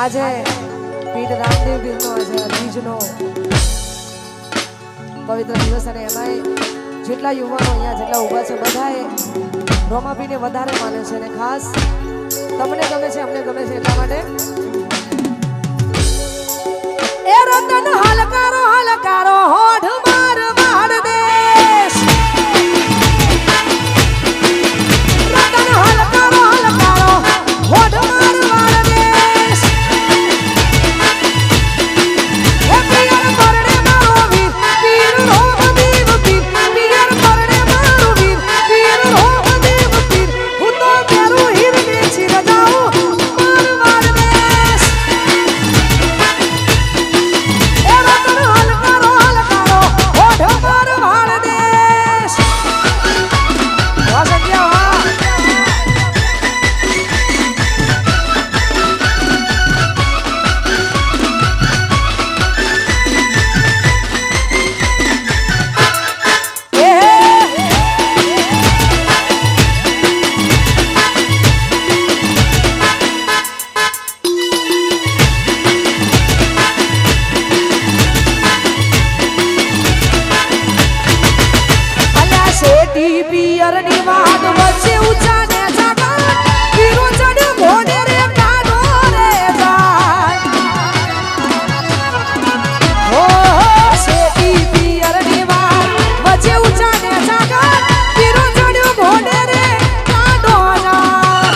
આજે પીર રામદેવ પીરનો આજે બીજનો પવિત્ર દિવસ અને એમાંય જેટલા યુવાનો અહીંયા જેટલા ઊભા છે બધાએ રોમાપીને વધારે માને છે અને ખાસ તમને ગમે છે અમને ગમે છે એટલા માટે એ રતન હલકારો હલકારો હોઠ માર માર દેશ રતન હલકારો હલકારો હોઠ માર માર દેશ એ પિયર પરણે મારો વીર પીર રોમદેવ પીર પિયર પરણે મારો વીર પીર રોમદેવ પીર હું તો મેરું હીર બેચી રજાઉં માર માર દેશ એ રતન હલકારો હલકારો હોઠ માર માર દેશ વાહ સત્યા વાહ પિયરની વાત વચ્ચે ઊંચા ને જાગા પીરો ચડ્યો ઘોડે રે કાનો રે જાય હો શેટી પિયરની વાત વચ્ચે ઊંચા ને જાગા પીરો ચડ્યો ઘોડે રે કાનો જાય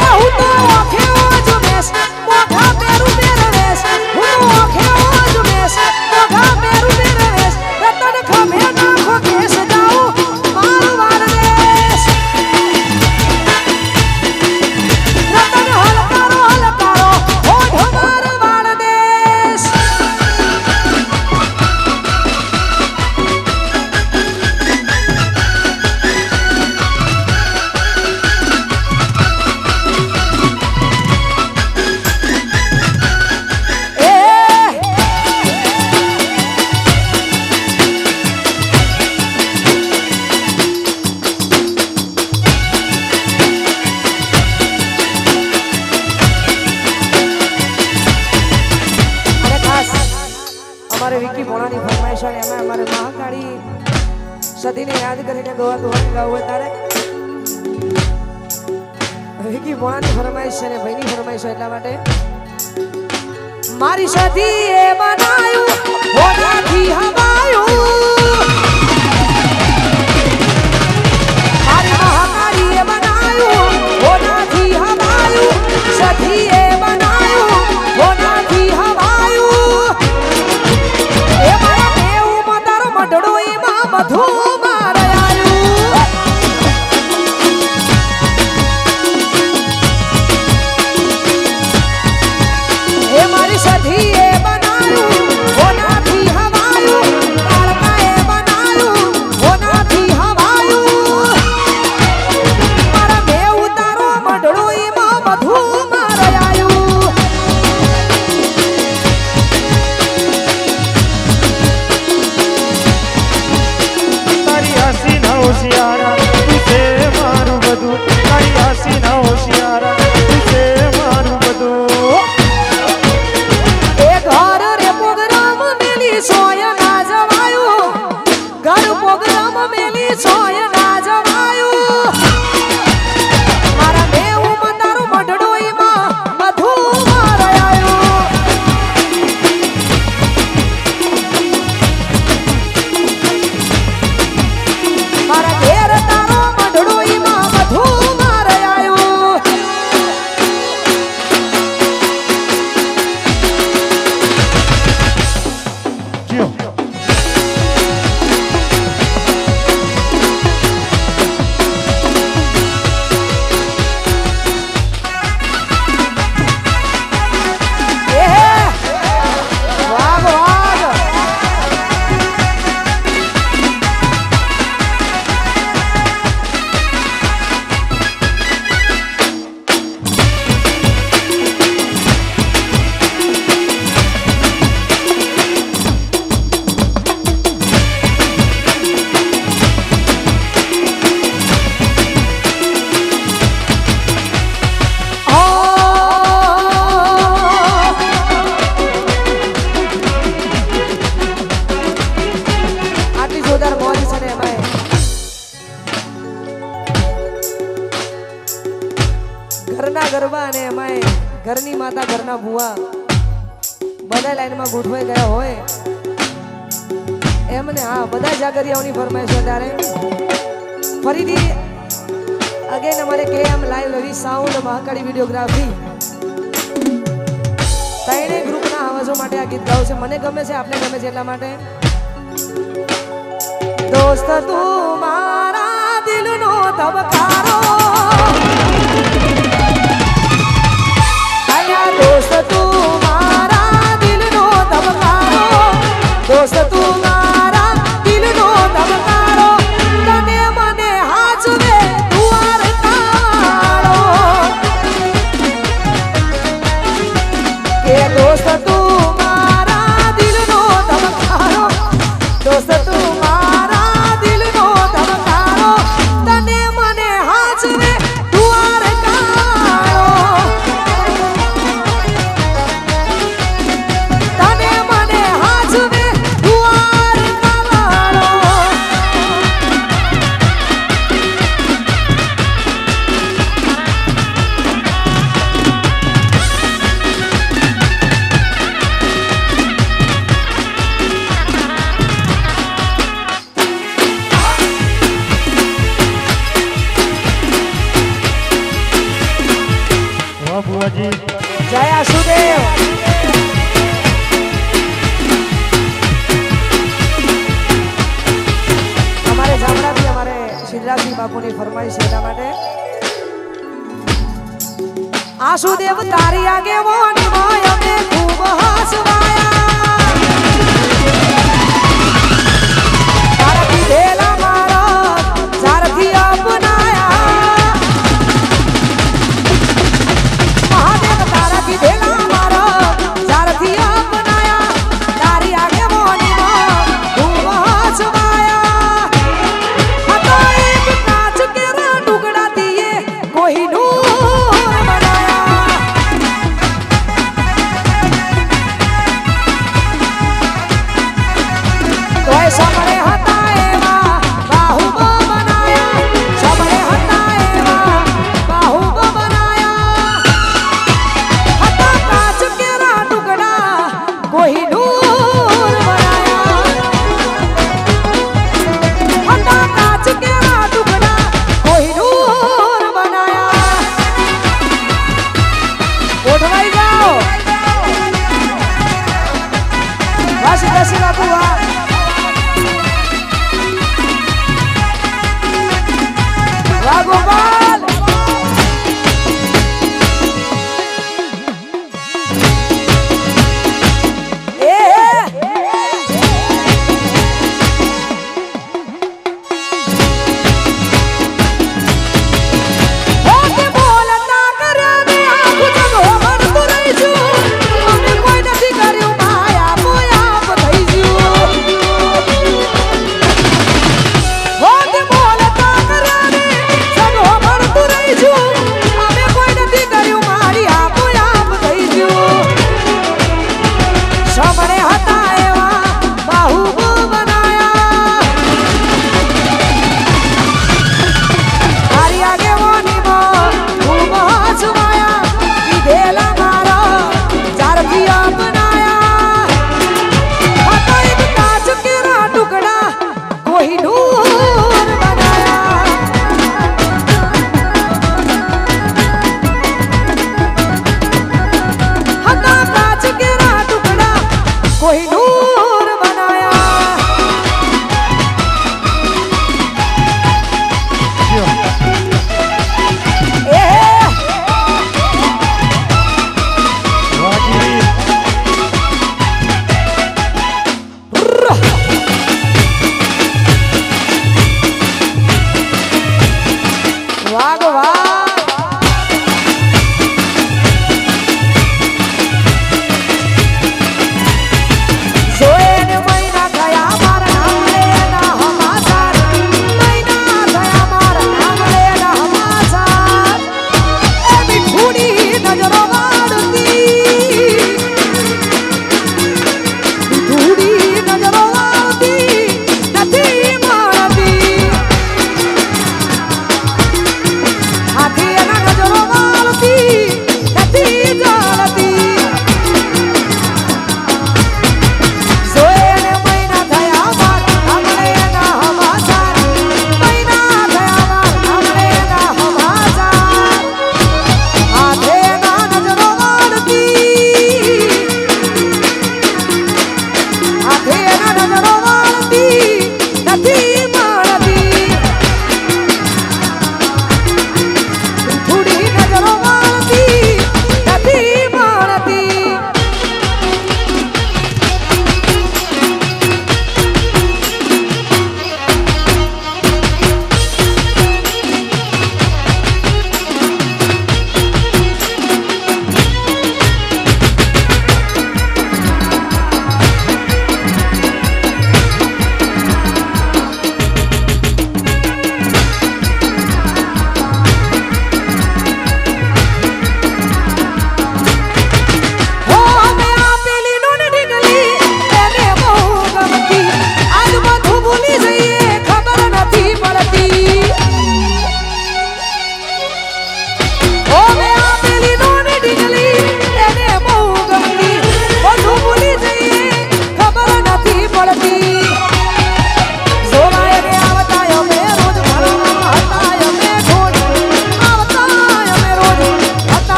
એ હું તો ઓખે ઓજ મેસ મોઢા પેરું પહેરવેશ હું તો ઓખે ઓજ મેસ મોઢા પેરું પહેરવેશ રતન ખમે નાખો કેસ हमारे विक्की बोलानी फरमाइश है हमें हमारे महाकाली सदी ने याद કરીને ગવા દોહન ગાવું તારે વિક્કી બોલાની ફરમાइश છે ને ભાઈની ફરમાइश એટલા માટે મારી સદી એ બનાયું હોડાથી હવાયું મારી મહાકાલી એ બનાયું હોડાથી હવાયું સદી એ બનાયું હોડાથી હવાયું એ મારા દેવ મતારો મઢડો એમાં બધું મારે આયું એ મારી સધી એ બનાયું હોનાથી હવાયું જોરદાર મોજ છે ને ભાઈ ઘરના ગરબા અને એમાંય ઘરની માતા ઘરના ભુવા બધા લાઈનમાં ગોઠવાઈ ગયા હોય એમને હા બધા જાગરિયાઓની ફરમાઈશ છે ત્યારે ફરીથી અગેન અમારે કેએમ લાઈવ રવિ સાઉન્ડ મહાકાળી વિડીયોગ્રાફી ત્રણે ગ્રુપના આવાજો માટે આ ગીત ગાવું છે મને ગમે છે આપને ગમે છે એટલા માટે દોસ્ત તું મારા દિલનો ધબકારો આયા દોસ્ત તું મારા દિલનો ધબકારો દોસ્ત તું મારા દિલનો ધબકારો તને મને હાચવે દુઆર તારો કે દોસ્ત તું મારા દિલનો ધબકારો દોસ્ત તું મારા દિલનો ધબકારો તને મને હાચવે દુઆર તારો તને મને હાચવે દુઆર તારો વાહ બુઆજી જય આશુદેવ અમારે જામડાથી અમારે શિવરાજસિંહ બાપુની ફરમાઈશ છે એટલા માટે આશુદેવ તારી આગેવાની માં અમે ખૂબ હસવાયા તારા કીધેલા મારા સારથી અપનાયા મહાદેવ તારા કીધેલા મારા સારથી અપનાયા તારી આગેવાની માં ખૂબ હસવાયા હતો એક કાચ કેરા ટુકડા દિયે કોહિનૂર બનાયા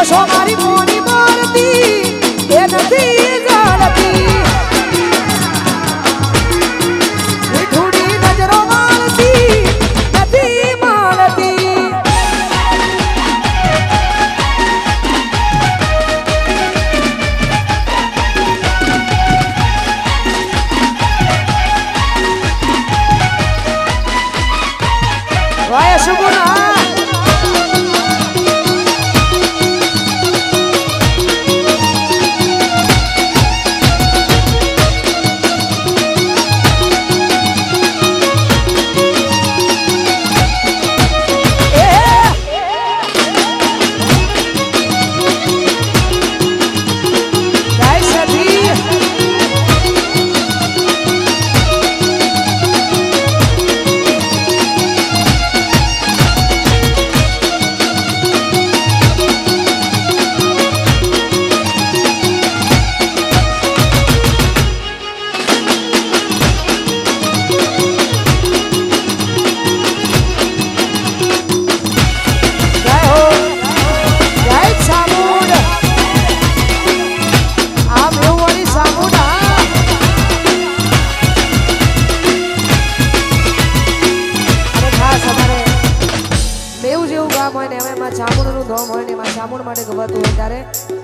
છો મારી મોની મારતી એ નથી જાણતી મીઠુડી નજરો મારતી નથી માનતી વાય સુગુણા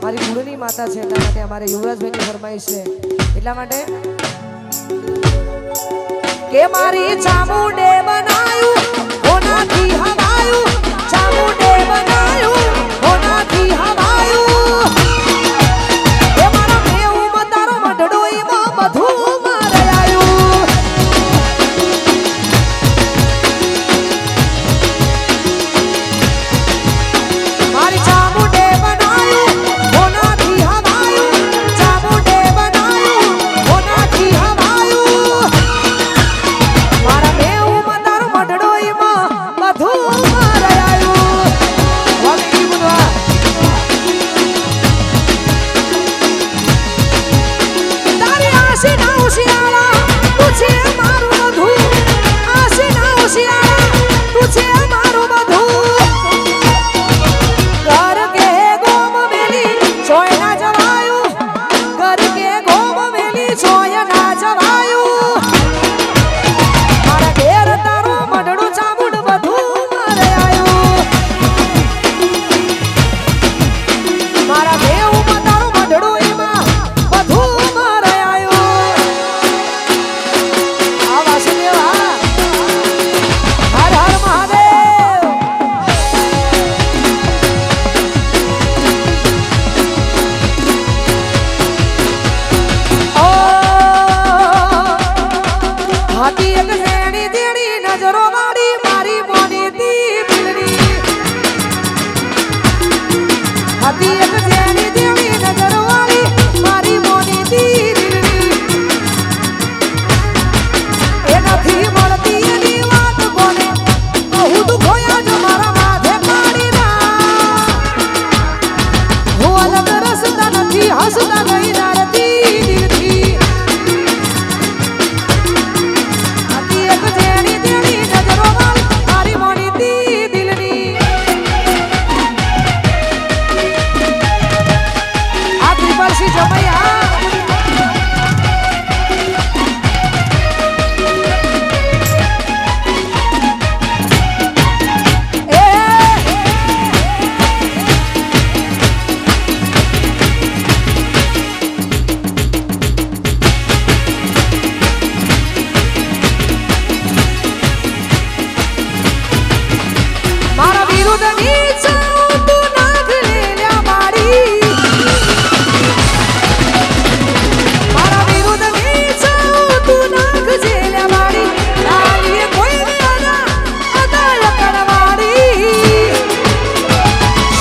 મારી ગુરુની માતા છે એટલા માટે અમારે યુવરાજભાઈની ફરમાઈશ છે એટલા માટે કે મારી ચામુંડે બનાયું હોનાથી હવાયું ચામુંડે બનાયું હોનાથી હવાયું એ મારા મેવું મતારો મઢડોઈમાં બધું મારે આયું મારી ચામુંડે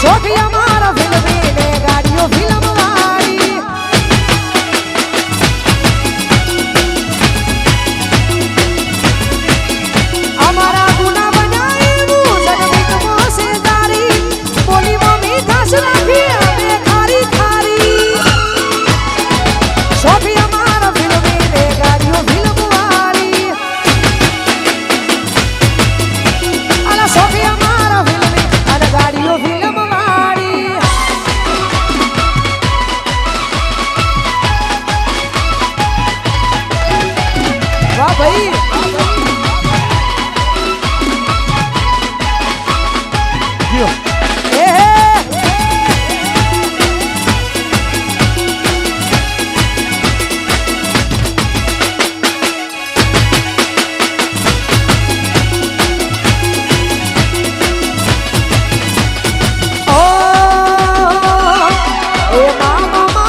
Sophia